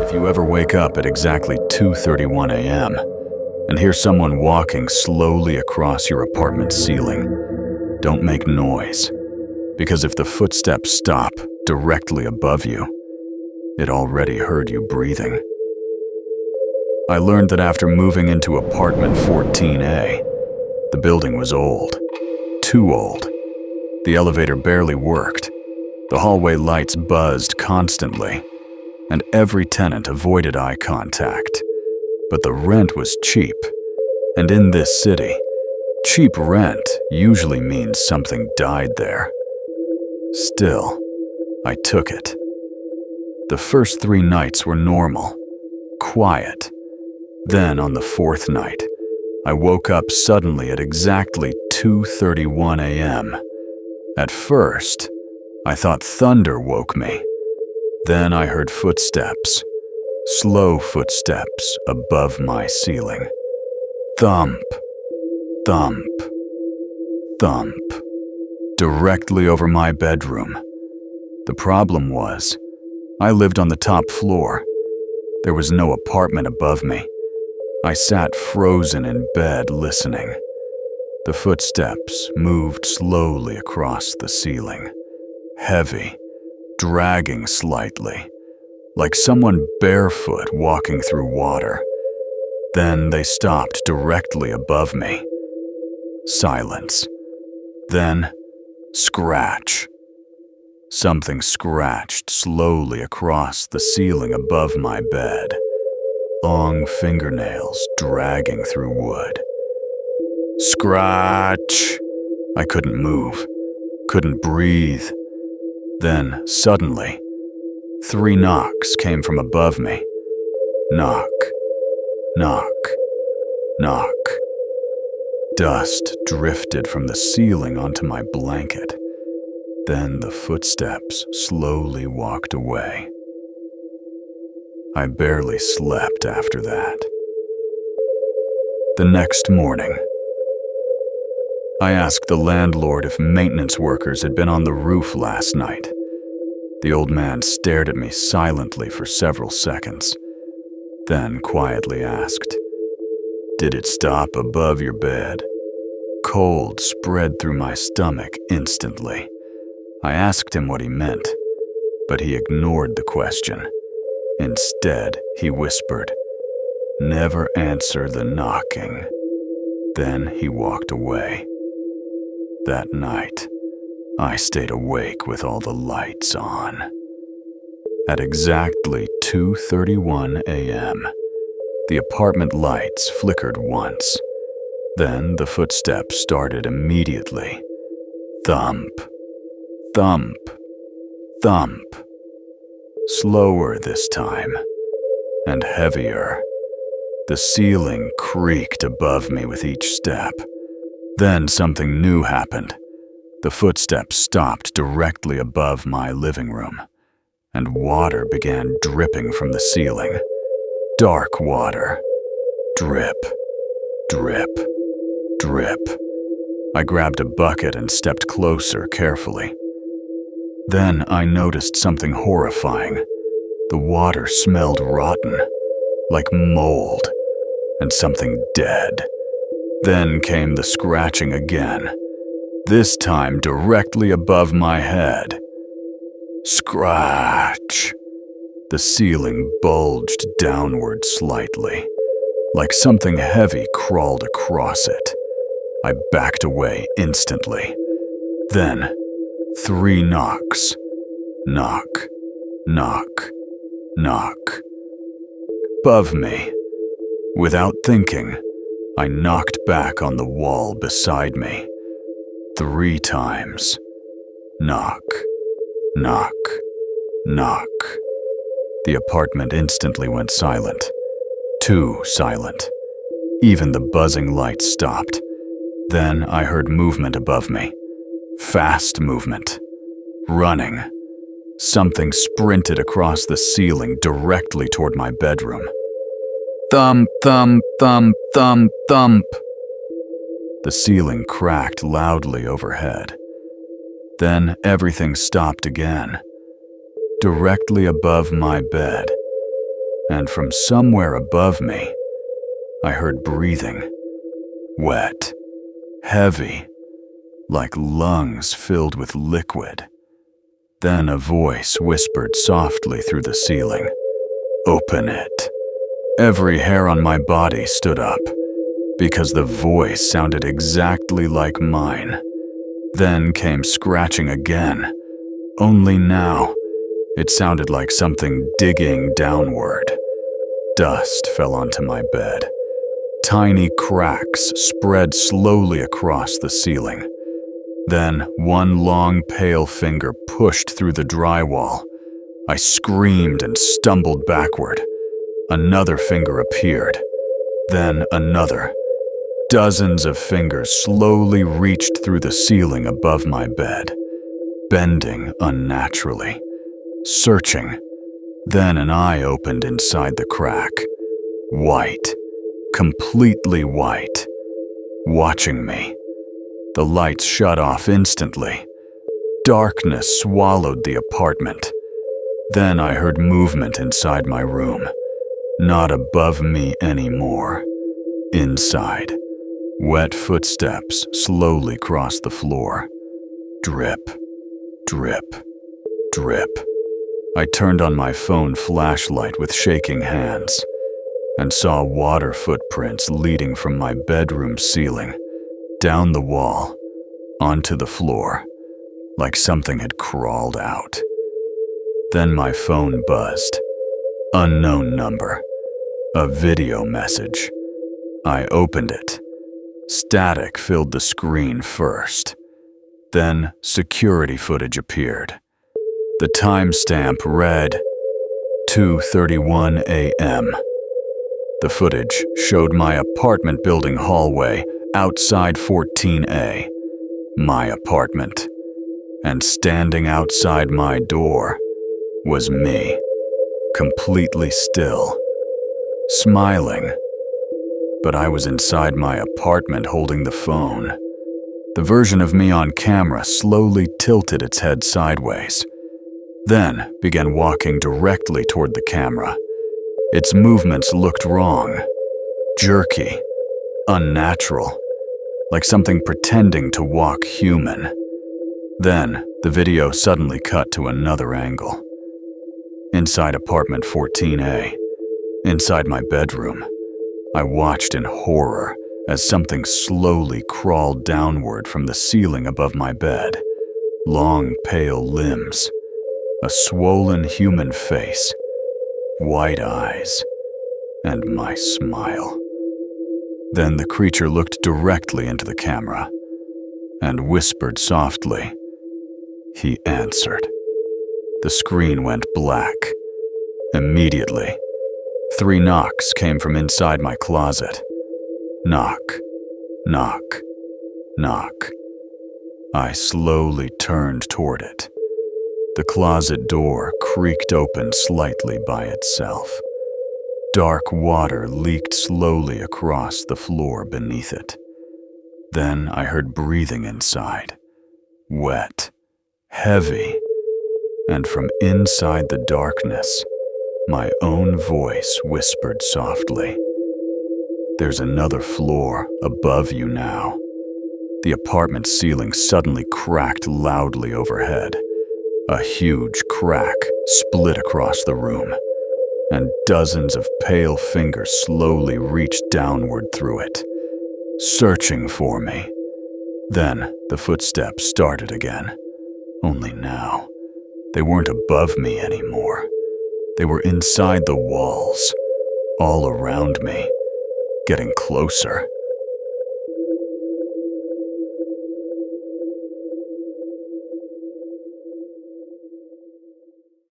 If you ever wake up at exactly 2:31 a.m. and hear someone walking slowly across your apartment ceiling, don't make noise, because if the footsteps stop directly above you, it already heard you breathing. I learned that after moving into apartment 14A, the building was old, too old. The elevator barely worked, the hallway lights buzzed constantly, and every tenant avoided eye contact. But the rent was cheap, and in this city, cheap rent usually means something died there. Still, I took it. The first 3 nights were normal, quiet. Then on the 4th night, I woke up suddenly at exactly 2:31 a.m. At first, I thought thunder woke me. Then I heard footsteps, slow footsteps above my ceiling. Thump, thump, thump, directly over my bedroom. The problem was, I lived on the top floor. There was no apartment above me. I sat frozen in bed listening. The footsteps moved slowly across the ceiling, heavy, dragging slightly, like someone barefoot walking through water. Then they stopped directly above me. Silence. Then, scratch. Something scratched slowly across the ceiling above my bed, long fingernails dragging through wood. Scratch! I couldn't move, couldn't breathe. Then, suddenly, 3 knocks came from above me. Knock, knock, knock. Dust drifted from the ceiling onto my blanket. Then the footsteps slowly walked away. I barely slept after that. The next morning, I asked the landlord if maintenance workers had been on the roof last night. The old man stared at me silently for several seconds, then quietly asked, "Did it stop above your bed?" Cold spread through my stomach instantly. I asked him what he meant, but he ignored the question. Instead, he whispered, "Never answer the knocking." Then he walked away. That night, I stayed awake with all the lights on. At exactly 2:31 a.m., the apartment lights flickered once. Then the footsteps started immediately. Thump, thump, thump. Slower this time, and heavier. The ceiling creaked above me with each step. Then something new happened. The footsteps stopped directly above my living room, and water began dripping from the ceiling. Dark water. Drip, drip, drip. I grabbed a bucket and stepped closer carefully. Then I noticed something horrifying. The water smelled rotten, like mold, and something dead. Then came the scratching again, this time directly above my head. Scratch! The ceiling bulged downward slightly, like something heavy crawled across it. I backed away instantly. Then, 3 knocks. Knock, knock, knock. Above me. Without thinking, I knocked back on the wall beside me. 3 times. Knock, knock, knock. The apartment instantly went silent. Too silent. Even the buzzing lights stopped. Then I heard movement above me. Fast movement. Running. Something sprinted across the ceiling directly toward my bedroom. Thump, thump, thump, thump, thump. The ceiling cracked loudly overhead. Then everything stopped again, directly above my bed, and from somewhere above me, I heard breathing. Wet, heavy, like lungs filled with liquid. Then a voice whispered softly through the ceiling, "Open it." Every hair on my body stood up, because the voice sounded exactly like mine. Then came scratching again, only now it sounded like something digging downward. Dust fell onto my bed. Tiny cracks spread slowly across the ceiling. Then one long pale finger pushed through the drywall. I screamed and stumbled backward. Another finger appeared. Then another. Dozens of fingers slowly reached through the ceiling above my bed, bending unnaturally, searching. Then an eye opened inside the crack. White, completely white, watching me. The lights shut off instantly. Darkness swallowed the apartment. Then I heard movement inside my room. Not above me anymore. Inside, wet footsteps slowly crossed the floor. Drip, drip, drip. I turned on my phone flashlight with shaking hands and saw water footprints leading from my bedroom ceiling, down the wall, onto the floor, like something had crawled out. Then my phone buzzed. Unknown number. A video message. I opened it. Static filled the screen first. Then security footage appeared. The timestamp read 2:31 a.m. The footage showed my apartment building hallway outside 14A, my apartment. And standing outside my door was me, completely still, smiling. But I was inside my apartment holding the phone. The version of me on camera slowly tilted its head sideways, then began walking directly toward the camera. Its movements looked wrong, jerky, unnatural, like something pretending to walk human. Then the video suddenly cut to another angle. Inside apartment 14A, inside my bedroom, I watched in horror as something slowly crawled downward from the ceiling above my bed. Long, pale limbs, a swollen human face, white eyes, and my smile. Then the creature looked directly into the camera and whispered softly. He answered. The screen went black. Immediately, 3 knocks came from inside my closet. Knock, knock, knock. I slowly turned toward it. The closet door creaked open slightly by itself. Dark water leaked slowly across the floor beneath it. Then I heard breathing inside, wet, heavy, and from inside the darkness, my own voice whispered softly, "There's another floor above you now." The apartment ceiling suddenly cracked loudly overhead. A huge crack split across the room, and dozens of pale fingers slowly reached downward through it, searching for me. Then the footsteps started again, only now they weren't above me anymore. They were inside the walls, all around me, getting closer.